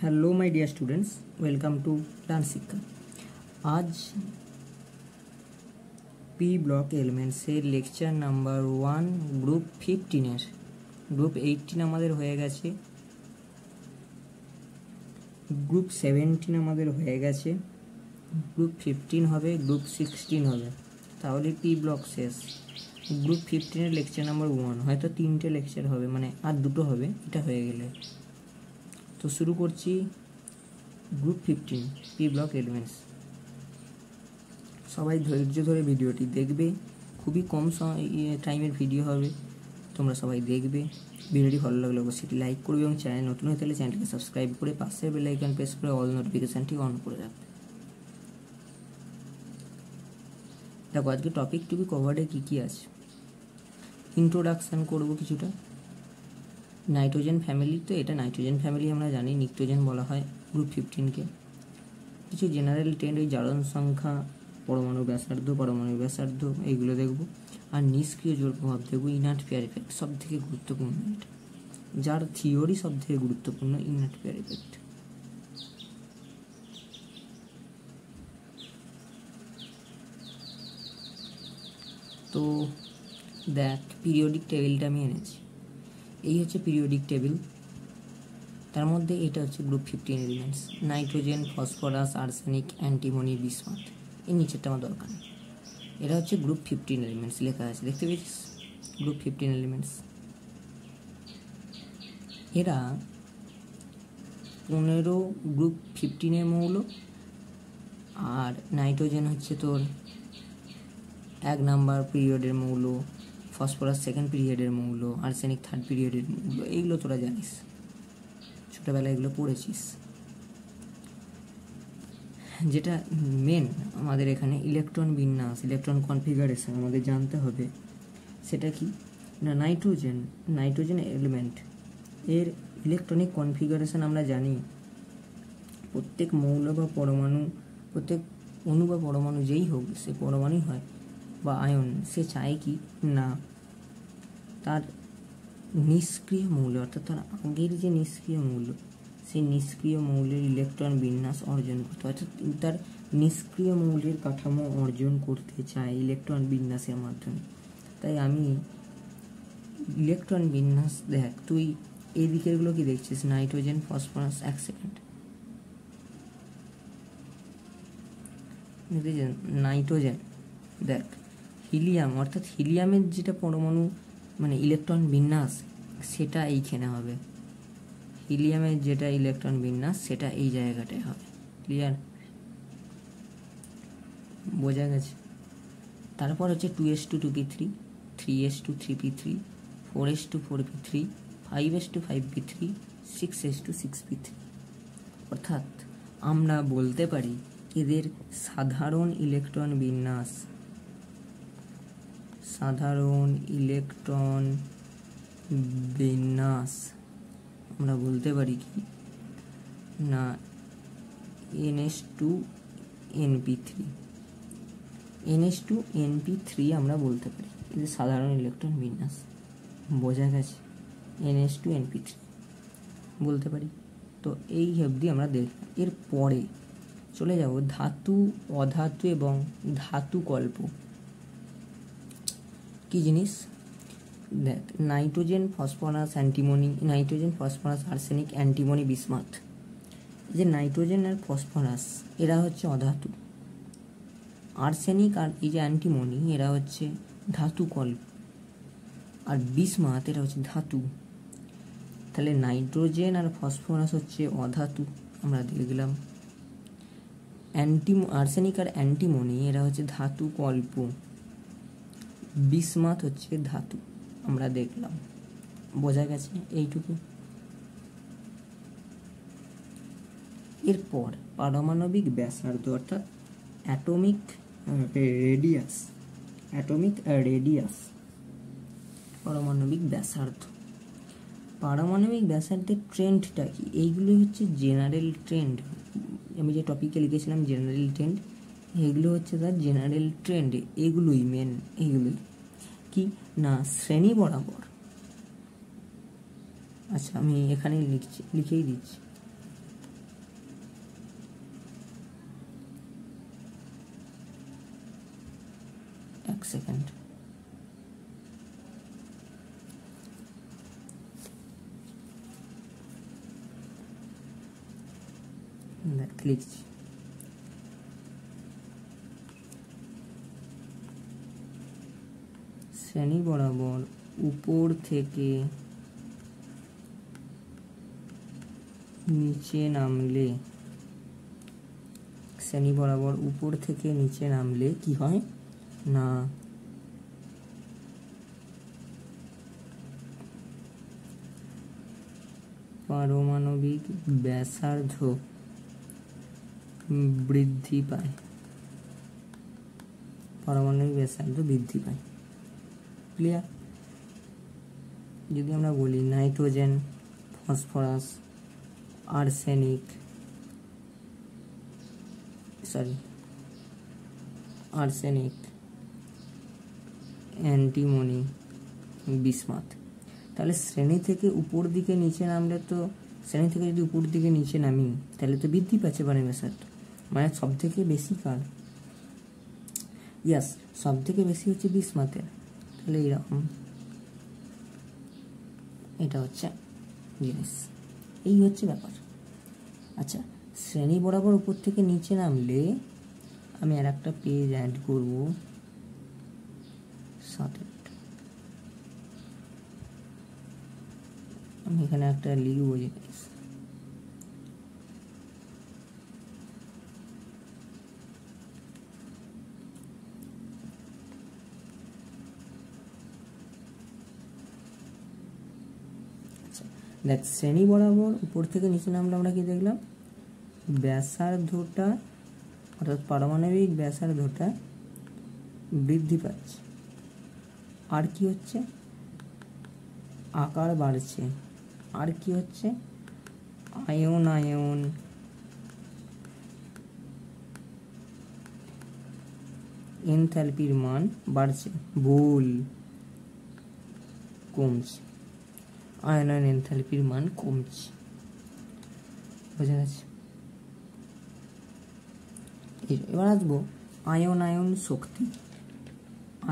Hello my dear students, welcome to dance Shiksha. आज P block elements से lecture number 1 group 15 group 18 हमारे হয়ে গেছে, গ্রুপ 17 আমাদের হয়ে গেছে, গ্রুপ 15 হবে, গ্রুপ 16 হবে, তাহলে পি ব্লক শেষ। গ্রুপ 15 এর লেকচার নাম্বার 1 হয়তো 3টে লেকচার হবে, মানে আর দুটো হবে, এটা হয়ে গেলে। তো শুরু করছি গ্রুপ 15 পি ব্লক এলিমেন্টস। সবাই ধৈর্য ধরে ভিডিওটি দেখবে, খুবই কম টাইমের ভিডিও হবে, তোমরা সবাই দেখবে। ভিডিওটি ভালো লাগলে অবশ্যই লাইক করবে এবং চ্যানেল নতুন হয়ে থাকলে চ্যানেলটিকে সাবস্ক্রাইব করে পাশের বেল আইকন প্রেস করে অল নোটিফিকেশানটি অন করে রাখবে। দেখো আজকে টপিক টু বি কভার্ডে কী কী আছে। ইন্ট্রোডাকশান করবো কিছুটা। নাইট্রোজেন ফ্যামিলি, তো এটা নাইট্রোজেন ফ্যামিলি আমরা জানি, নিক্টোজেন বলা হয় গ্রুপ 15কে। কিছু জেনারেল ট্রেন্ড, ওই জারণ সংখ্যা, পরমাণু ব্যাসার্ধ এইগুলো দেখবো। আর নিষ্ক্রিয় জোর প্রভাব দেখবো, ইনার্ট পেয়ার এফেক্ট সব থেকে গুরুত্বপূর্ণ, এটা যার থিওরি সব থেকে গুরুত্বপূর্ণ, ইনার্ট পেয়ার এফেক্ট। তো দেখ, পিরিয়ডিক টেবিলটা আমি এনেছি, এই হচ্ছে পিরিয়ডিক টেবিল। তার মধ্যে এটা হচ্ছে group 15 elements, nitrogen, phosphorus, arsenic, antimony, bismuth. এই নিচেরটা আমার দরকার নেই। এটা হচ্ছে গ্রুপ 15 এলিমেন্টস লেখা আছে, দেখতে পেয়েছিস? Group 15 elements. এরা 15 গ্রুপ 15-এর মৌল। আর নাইট্রোজেন হচ্ছে তোর 1 নাম্বার পিরিয়ডের মৌল, ফসফরাস 2nd পিরিয়ডের মৌল, আর্সেনিক 3rd পিরিয়ডের মৌল। এইগুলো তোরা জানিস, ছোটোবেলায় এগুলো পড়েছিস। যেটা মেন আমাদের এখানে ইলেকট্রন বিন্যাস, ইলেকট্রন কনফিগারেশন আমাদের জানতে হবে। সেটা কি না, নাইট্রোজেন এলিমেন্ট এর ইলেকট্রনিক কনফিগারেশন আমরা জানি। প্রত্যেক মৌল বা পরমাণু, প্রত্যেক অণু বা পরমাণু যেই হোক, সে পরমাণুই হয় বা আয়ন, সে চায় কি না তার নিষ্ক্রিয় মৌল, অর্থাৎ তার আগের যে নিষ্ক্রিয় মৌল, সেই নিষ্ক্রিয় মৌলের ইলেকট্রন বিন্যাস অর্জন করতে, অর্থাৎ তার নিষ্ক্রিয় মৌলের কাঠামো অর্জন করতে চায় ইলেকট্রন বিন্যাসের মাধ্যমে। তাই আমি ইলেকট্রন বিন্যাস, দেখ তুই এই দিকেরগুলো কি দেখছিস, নাইট্রোজেন, ফসফরাস, 1 সেকেন্ড, নাইট্রোজেন, দেখ হিলিয়াম, অর্থাৎ হিলিয়ামের যেটা পরমাণু মানে ইলেকট্রন বিন্যাস, সেটা এইখানে হবে। হিলিয়ামের যেটা ইলেকট্রন বিন্যাস সেটা এই জায়গাটায় হবে। ক্লিয়ার? বোঝা গেছে? তারপর হচ্ছে 2s2 2p3, 3s2 3p3, 4s2 4p3, 5s2 5p3, 6s2 6p3। অর্থাৎ আমরা বলতে পারি এদের সাধারণ ইলেকট্রন বিন্যাস, আমরা বলতে পারি কি না, NH2NP3 আমরা বলতে পারি এদের সাধারণ ইলেকট্রন বিন্যাস। বোঝা গেছে? NH2NP3 বলতে পারি। তো এই অবধি আমরা দেখলাম। এর পরে চলে যাব ধাতু, অধাতু এবং ধাতু কল্প। কি জিনিস? দেখ, nitrogen, phosphorus, antimony, nitrogen, phosphorus, arsenic, antimony, bismuth. এই যে নাইট্রোজেন আর ফসফরাস এরা হচ্ছে অধাতু, আর্সেনিক আর এই যে অ্যান্টিমনি এরা হচ্ছে ধাতু কল্প, আর বিসমাথ এরা হচ্ছে ধাতু। তাহলে নাইট্রোজেন আর ফসফরাস হচ্ছে অধাতু, আমরা দেখলাম। আর্সেনিক আর অ্যান্টিমনি এরা হচ্ছে ধাতু কল্প, বিসমাথ হচ্ছে ধাতু, আমরা দেখলাম। বোঝা গেছে এইটুকু? এরপর পারমাণবিক ব্যাসার্ধ, অর্থাৎ অ্যাটমিক রেডিয়াস, পারমাণবিক ব্যাসার্ধের ট্রেন্ডটা কি? এইগুলোই হচ্ছে জেনারেল ট্রেন্ড। আমি যে টপিকে লিখেছিলাম জেনারেল ট্রেন্ড, এইগুলো হচ্ছে তার জেনারেল ট্রেন্ড। এগুলোই মেন, এইগুলোই কি না, শ্রেণী বরাবর। আচ্ছা, আমি এখানে লিখেই দিচ্ছি। এক সেকেন্ড, লিখছি। শ্রেণী বরাবর উপর থেকে নিচে নামলে, শ্রেণী বরাবর উপর থেকে নিচে নামলে কি হয় না পারমাণবিক ব্যাসার্ধ বৃদ্ধি পায়, পারমাণবিক ব্যাসার্ধ বৃদ্ধি পায়। ক্লিয়ার? যদি আমরা বলি nitrogen, phosphorus, arsenic, antimony, bismuth, তাহলে শ্রেণী থেকে উপর দিকে নিচে নামলে তো, শ্রেণী থেকে যদি উপর দিকে নিচে নামি তাহলে তো বৃদ্ধি পাচ্ছে পারমাণবিক ব্যাসার্ধ। মানে সব থেকে বেশি কার? ইয়াস, সব থেকে বেশি হচ্ছে বিসমাথের। তাহলে এরকম, এটা হচ্ছে জিনিস, এই হচ্ছে ব্যাপার। আচ্ছা, শ্রেণী বরাবর উপর থেকে নিচে নামলে আমি আর একটা পেজ অ্যাড করবো, 7 আমি এখানে একটা লিখবো জিনিস। দেখ, শ্রেণী বরাবর উপর থেকে নিচে নামলে আমরা কি দেখলাম? ব্যাসার্ধটা, অর্থাৎ পারমাণবিক ব্যাসার্ধটা বৃদ্ধি পাচ্ছে। আর কি হচ্ছে? আকার বাড়ছে। আর কি হচ্ছে? আয়ন এনথালপির মান বাড়ছে, ভুল, কমছে। আয়ন এনথালপির মান কমছে। বোঝা যাচ্ছে? এবার আসবো আয়ন শক্তি।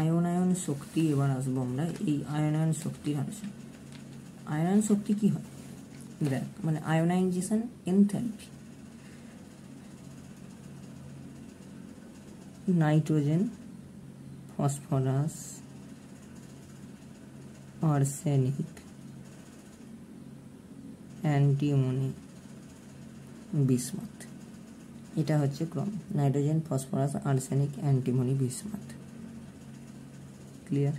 আয়ন শক্তি এবার আসবো আমরা এই আয়ন শক্তির আলোচনা। আয়ন শক্তি কি হয় দেখ, মানে ionization enthalpy. Nitrogen, phosphorus, arsenic, antimony, bismuth, এটা হচ্ছে ক্রম। Nitrogen, phosphorus, arsenic, antimony, bismuth. Clear?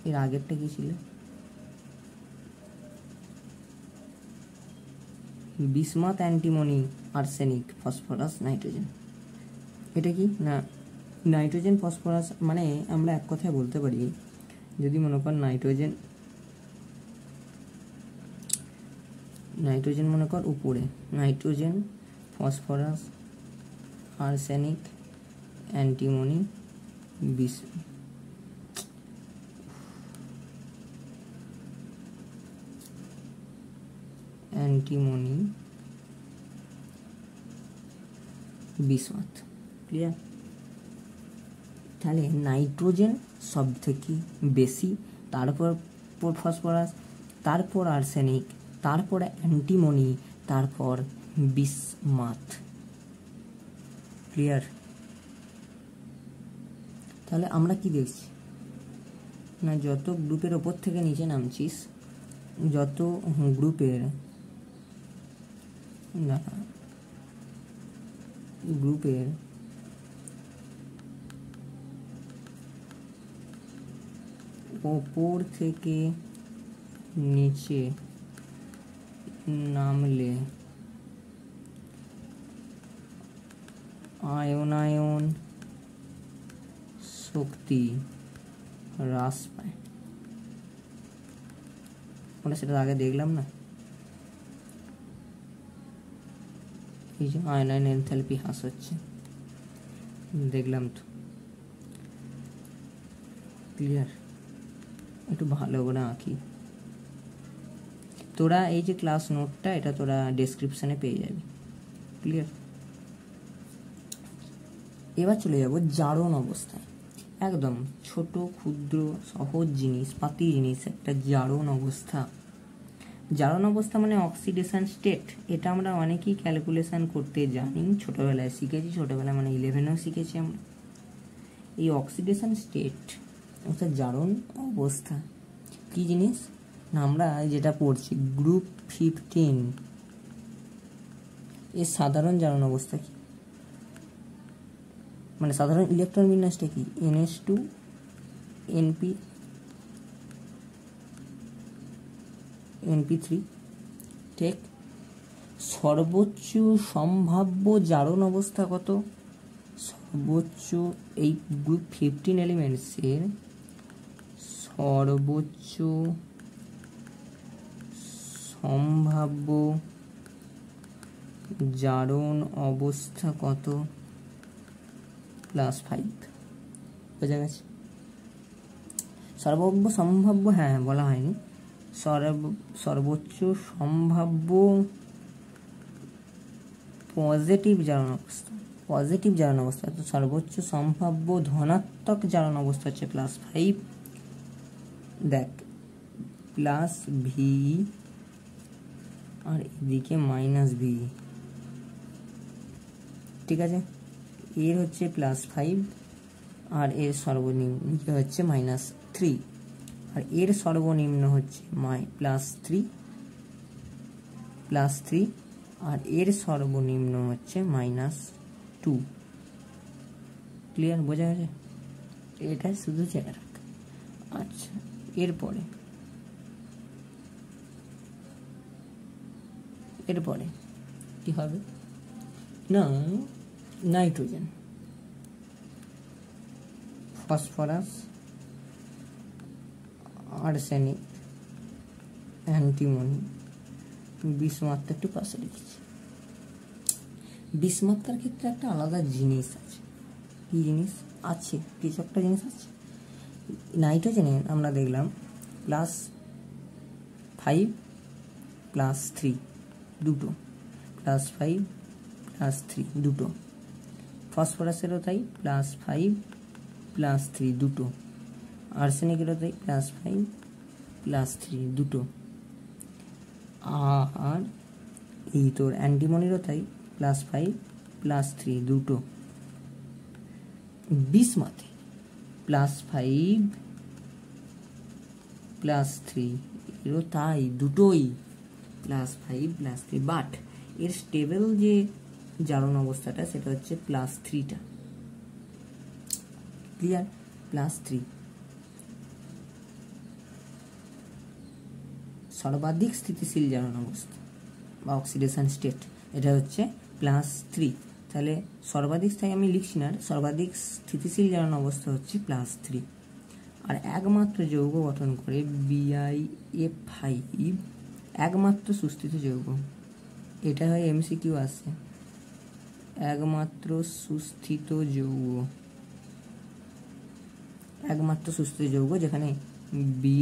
এর আগেরটা কি ছিল? Bismuth, antimony, arsenic, phosphorus, nitrogen. এটা কি না নাইট্রোজেন, ফসফরাস, মানে আমরা এক কথায় বলতে পারি, যদি মনে কর নাইট্রোজেন মনে কর উপরে, nitrogen, phosphorus, arsenic, antimony, bismuth. Clear? তাহলে নাইট্রোজেন সব থেকে বেশি, তারপর ফসফরাস, তারপর আর্সেনিক, তারপর অ্যান্টিমনি, তারপর বিসমাথ। ক্লিয়ার? তাহলে আমরা কি দেখছি না, যত গ্রুপের ওপর থেকে নিচে নামছিস, যত গ্রুপের ওপর থেকে নিচে নামলে আয়ন শক্তি হ্রাস পায়। আমরা সেটা আগে দেখলাম না, এই যে আয়ন এনথালপি হ্রাস হচ্ছে, দেখলাম তো। ক্লিয়ার? একটু ভালো করে আঁকি। তোরা এই যে ক্লাস নোটটা, এটা তোরা ডেসক্রিপশনে পেয়ে যাবি। ক্লিয়ার? এবার চলে যাব জারণ অবস্থায়। একদম ছোট ক্ষুদ্র সহজ জিনিস, পাতি জিনিস, একটা জারণ অবস্থা। জারণ অবস্থা মানে অক্সিডেশন স্টেট। এটা আমরা অনেকেই ক্যালকুলেশন করতে জানি, ছোটোবেলায় শিখেছি, ছোটোবেলায় মানে 11এও শিখেছি আমরা। এই অক্সিডেশন স্টেট অর্থাৎ জারণ অবস্থা কি জিনিস না, আমরা যেটা পড়ছি গ্রুপ 15 এর সাধারণ জারণ অবস্থা কি, মানে সাধারণ ইলেকট্রন বিন্যাসটা কি, NH2 NP3 ঠিক। সর্বোচ্চ সম্ভাব্য জারণ অবস্থা কত, সর্বোচ্চ এই গ্রুপ 15 এলিমেন্টসের সর্বোচ্চ সম্ভাব্য জারণ অবস্থা কত, +5। বোঝা গেছে? সম্ভাব্য হ্যাঁ বলা হয়নি, সর্বোচ্চ সম্ভাব্য পজিটিভ জারণ অবস্থা, পজিটিভ জারণ অবস্থা। তো সর্বোচ্চ সম্ভাব্য ধনাত্মক জারণ অবস্থা হচ্ছে +5। দেখ +V আর এদিকে -V, ঠিক আছে। এর হচ্ছে +5 আর এর সর্বনিম্ন হচ্ছে -3, আর এর সর্বনিম্ন হচ্ছে +3 আর এর সর্বনিম্ন হচ্ছে -2। ক্লিয়ার? বোঝা গেছে? এটা শুধু চেয়ে রাখ। আচ্ছা, এরপরে কি হবে না, নাইট্রোজেন, ফসফরাস, আর্সেনিক, অ্যান্টিমনি, বিসমাত্রা একটু পাশে লিখেছি। বিসমাত্রার ক্ষেত্রে একটা আলাদা জিনিস আছে। কি জিনিস আছে? কিছু একটা জিনিস আছে। নাইট্রোজেনে আমরা দেখলাম +5 +3 দুটো, +5 +3 দুটো। ফসফরাসেরও তাই +5 +3 দুটো, আর্সেনিকেরও তাই +5 +3 দুটো, আর এই তোর অ্যান্টিমনিরও তাই +5 +3 দুটো। বিসমাথে +5 +3 এরও তাই দুটোই +5 +3, বাট এর স্টেবল যে জারণ অবস্থাটা সেটা হচ্ছে +3টা। ক্লিয়ার? +3 সর্বাধিক স্থিতিশীল জারণ অবস্থা বা অক্সিডেশন স্টেট, এটা হচ্ছে +3। তাহলে সর্বাধিক স্থায়ী আমি লিখছি না, সর্বাধিক স্থিতিশীল জারণ অবস্থা হচ্ছে +3। আর একমাত্র যৌগ গঠন করে BiF5, একমাত্র সুস্থিত যৌগ। এটা হয় MCQ আসে, একমাত্র সুস্থিত যৌগ, একমাত্র সুস্থিত যৌগ যেখানে Bi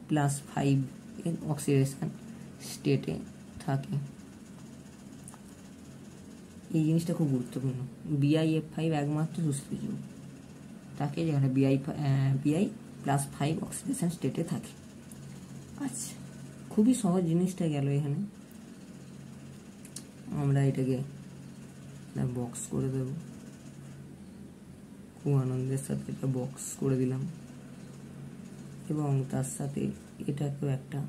+5 এর অক্সিডেশন স্টেটে থাকে। এই জিনিসটা খুব গুরুত্বপূর্ণ। BiF5 একমাত্র সুস্থিত যৌগ থাকে যেখানে Bi +5 অক্সিডেশন স্টেটে থাকে। আচ্ছা, খুবই সহজ জিনিসটা গেল। এখানে আমরা এটাকে বক্স করে দেব, খুব আনন্দের সাথে এটা বক্স করে দিলাম, এবং তার সাথে এটাকেও একটা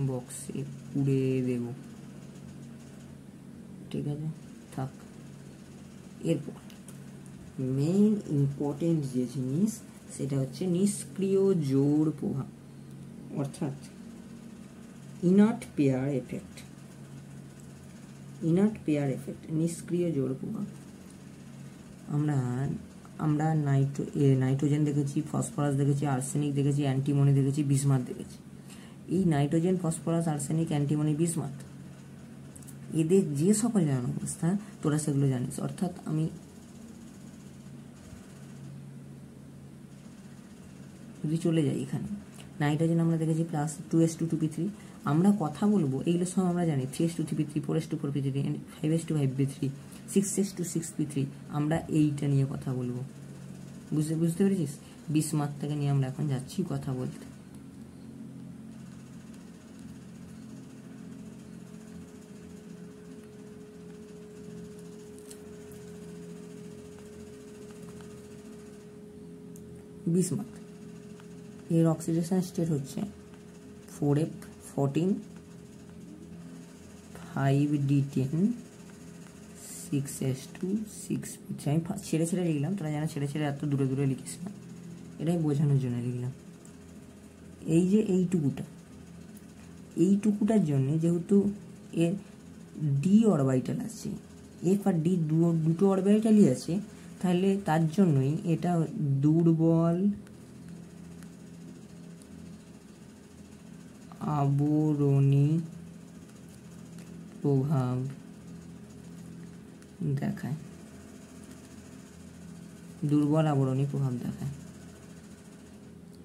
বক্সে পুড়ে দেব। ঠিক আছে, থাক। এরপর মেইন ইম্পর্টেন্ট যে জিনিস সেটা হচ্ছে নিষ্ক্রিয় জোড় প্রভাব, অর্থাৎ inert pair effect. Inert pair effect, নিষ্ক্রিয় জোড় প্রভাব। আমরা নাইট্রোজেন দেখেছি, ফসফরাস দেখেছি, আর্সেনিক দেখেছি, অ্যান্টিমনি দেখেছি, বিসমাথ দেখেছি। এই nitrogen, phosphorus, arsenic, antimony, bismuth, এদের যে সকল জারণ অবস্থা তোরা সেগুলো জানিস। অর্থাৎ আমি যদি চলে যাই, এখানে নাইট্রোজেন আমরা দেখেছি +2s2 2p3, আমরা কথা বলবো এইগুলো সব আমরা জানি 3s2 3p3 4s2 4p3 5s2 5p3 6s2 6p3 আমরা এইটা নিয়ে কথা বলবো বুঝতে পেরেছিস বিসমার্কটাকে নিয়ে আমরা এখন যাচ্ছি কথা বলতে বিসমার্ক এর অক্সিডেশন স্টেট হচ্ছে 4f14 5d10 6s2 6p3 আমি ছেড়ে লিখলাম তোরা জানা ছেড়ে এত দূরে লিখিস না এটাই বোঝানোর জন্য লিখলাম এই যে এইটুকুটার জন্য যেহেতু এর ডি অরবিটাল আছে এফ আর ডি দুটো অরবিটালই আছে তাহলে তার জন্যই এটা দুর্বল আবরণী প্রভাব দেখায় দুর্বল আবরণী প্রভাব দেখায়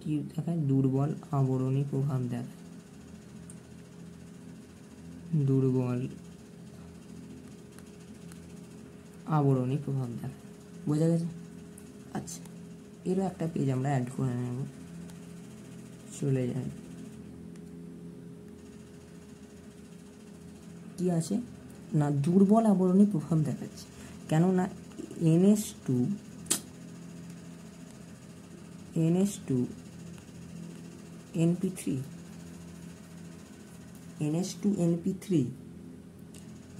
কি দেখায় দুর্বল আবরণী প্রভাব দেখায় দুর্বল আবরণী প্রভাব দেখায় বোঝা গেছে আচ্ছা এরও একটা পেজ আমরা অ্যাড করে নেব চলে যাই কি আছে না দুর্বল আবরণী প্রভাব দেখাচ্ছে কেননা NH2 NP3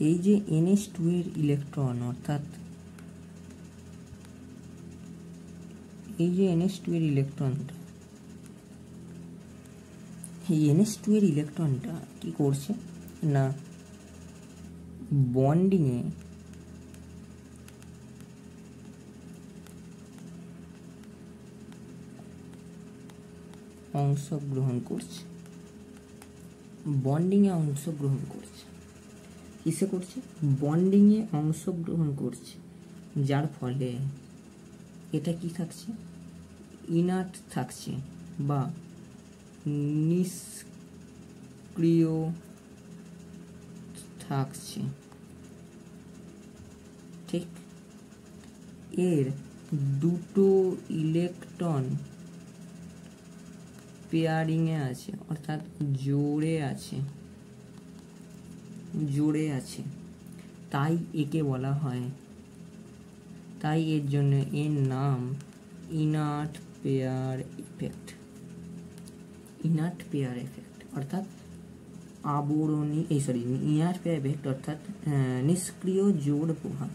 এই যে NH2 এর ইলেকট্রন অর্থাৎ এই যে NH2 এর ইলেকট্রনটা এই NH2 এর ইলেকট্রনটা কি করছে না বন্ডিংয়ে অংশগ্রহণ করছে কিসে করছে বন্ডিংয়ে অংশগ্রহণ করছে যার ফলে এটা কি থাকছে ইনার্ট থাকছে বা নিষ্ক্রিয় থাকছে ঠিক এর দুটো ইলেকট্রন পেয়ারিংয়ে আছে অর্থাৎ জোড়ে আছে তাই একে বলা হয় তাই এর জন্য এর নাম ইনার্ট পেয়ার এফেক্ট অর্থাৎ আবরণী ইনার্ট পেয়ার এফেক্ট অর্থাৎ নিষ্ক্রিয় জোড় প্রভাব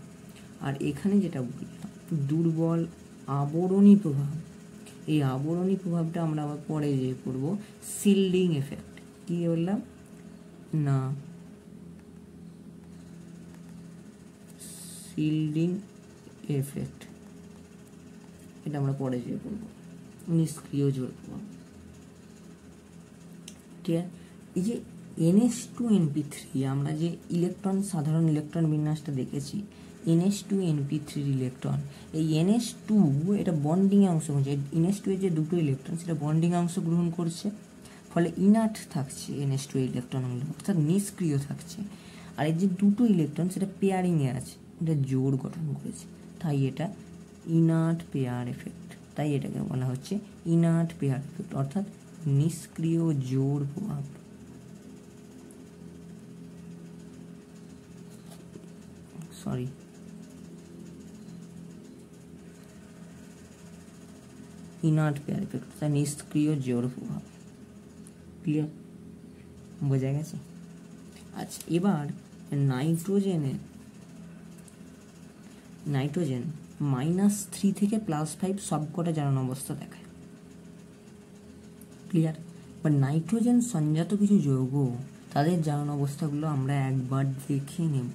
আর এখানে যেটা বললাম দুর্বল আবরণী প্রভাব এই আবরণী প্রভাবটা আমরা আবার পরে যে করব শিল্ডিং এফেক্ট কি বললাম না শিল্ডিং এফেক্ট এটা আমরা পরে যে করব নিষ্ক্রিয় জোড় প্রভাব ঠিক আছে এই যে NH2NP3 আমরা যে সাধারণ ইলেকট্রন বিন্যাসটা দেখেছি NH2NP3 ইলেকট্রন এই NH2 এটা বন্ডিং এ অংশগ্রহণ করছে NH2 এর যে দুটো ইলেকট্রন সেটা বন্ডিং এ অংশগ্রহণ করছে ফলে ইনার্ট থাকছে NH2 ইলেকট্রনগুলো অর্থাৎ নিষ্ক্রিয় থাকছে আর এই যে দুটো ইলেকট্রন সেটা পেয়ারিং এ আছে এটা জোড় গঠন করেছে তাই এটা ইনার্ট পেয়ার এফেক্ট তাই এটাকে বলা হচ্ছে ইনার্ট পেয়ার এফেক্ট অর্থাৎ নিষ্ক্রিয় জোড় প্রভাব ইনার্ট পেয়ার এফেক্ট অর্থাৎ নিষ্ক্রিয় জোড় প্রভাব ক্লিয়ার বোঝা গেছে আচ্ছা এবার নাইট্রোজেন -3 থেকে +5 সবকটা জারণ অবস্থা দেখায় ক্লিয়ার বা নাইট্রোজেন সংজাত কিছু যৌগ তাদের জারণ অবস্থাগুলো আমরা একবার দেখে নেব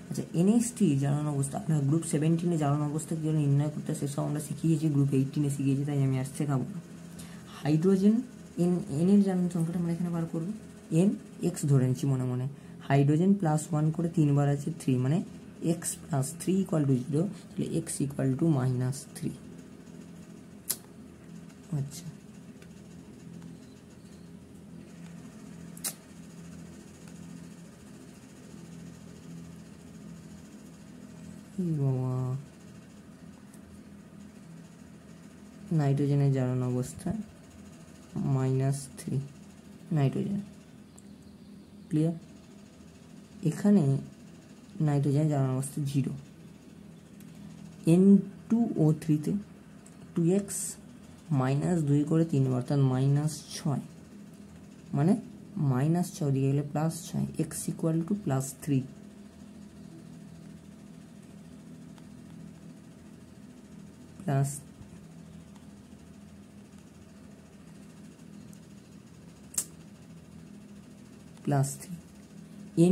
আচ্ছা NH3 জারণ অবস্থা আপনার গ্রুপ 17 জারণ অবস্থা কিভাবে নির্ণয় করতে সেসব আমরা শিখিয়েছি গ্রুপ 18 শিখিয়েছি তাই আমি আর শেখাবো হাইড্রোজেন এর জারণ সংখ্যাটা আমরা এখানে বার করব n x ধরে নিচ্ছি মনে হাইড্রোজেন +1 করে 3 বার আছে 3 মানে x + 3 = 0 তাহলে x = -3 আচ্ছা নাইট্রোজেনের জারণ অবস্থা -3 নাইট্রোজেন। ক্লিয়ার? এখানে নাইট্রোজেনের জারণ অবস্থা 0। N2O3-তে 2x -2 করে 3 বার, অর্থাৎ -6, মানে -6 দিকে গেলে +6, x = +3। +3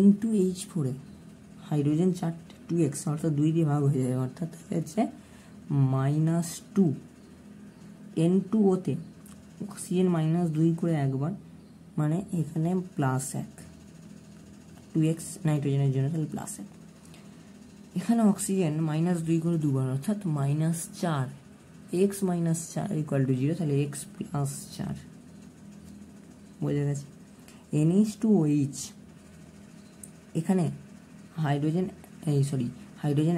N2H4-এ হাইড্রোজেন 4টে, 2x অর্থাৎ 2 দিয়ে ভাগ হয়ে যাবে, অর্থাৎ হচ্ছে -2। N2O-তে অক্সিজেন -2 করে একবার, মানে এখানে +1, 2x নাইট্রোজেনের জন্য, তাহলে +1। এখানে অক্সিজেন -2 করে দুবার, অর্থাৎ -4, x - 4 = 0, তাহলে x + 4। বোঝা গেছে? NH2OH, এখানে হাইড্রোজেন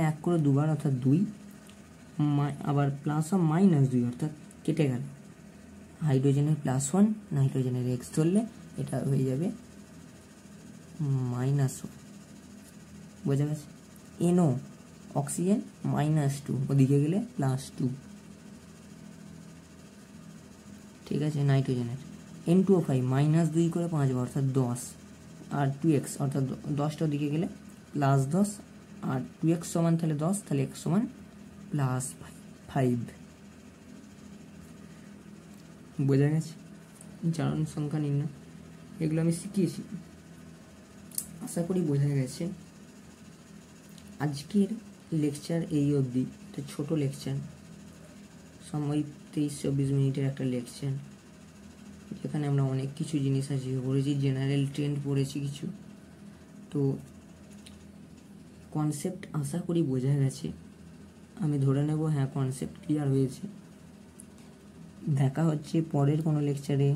1 করে দুবার, অর্থাৎ 2, আবার +2 অর্থাৎ কেটে গেল, হাইড্রোজেনের +1, নাইট্রোজেনের x ধরলে এটা হয়ে যাবে -1। বোঝা গেছে? NO, অক্সিজেন -2, ওদিকে গেলে +2। ঠিক আছে? নাইট্রোজেনের N2O5 -2 করে 5 বার, অর্থাৎ 10, আর 2x অর্থাৎ 10টা ওদিকে গেলে +10, আর 2x সমান তাহলে 10, তাহলে x সমান +5। বোঝা গেছে? জারণ সংখ্যা নির্ণয় এগুলো আমি শিখিয়েছি, আশা করি বোঝা গেছে। আজকের লেকচার এই অবধি, একটা ছোট লেকচার, সময় 23-24 মিনিটের একটা লেকচার, যেখানে আমরা অনেক কিছু জিনিস আজকে পড়েছি, জেনারেল ট্রেন্ড পড়েছি কিছু। তো কনসেপ্ট আশা করি বোঝা গেছে, আমি ধরে নেব হ্যাঁ কনসেপ্ট ক্লিয়ার হয়েছে। দেখা হচ্ছে পরের কোনো লেকচারে,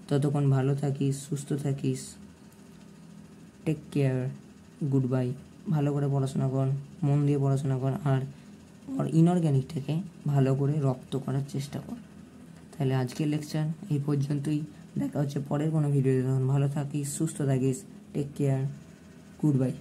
ততক্ষণ ভালো থাকিস, সুস্থ থাকিস, টেক কেয়ার, গুড বাই। ভালো করে পড়াশোনা কর, মন দিয়ে পড়াশোনা কর, আর ইনঅর্গ্যানিকটাকে ভালো করে রপ্ত করার চেষ্টা কর। তাহলে আজকের লেকচার এই পর্যন্তই, দেখা হচ্ছে পরের কোনো ভিডিওতে। তখন ভালো থাকিস, সুস্থ থাকিস, টেক কেয়ার, গুড বাই।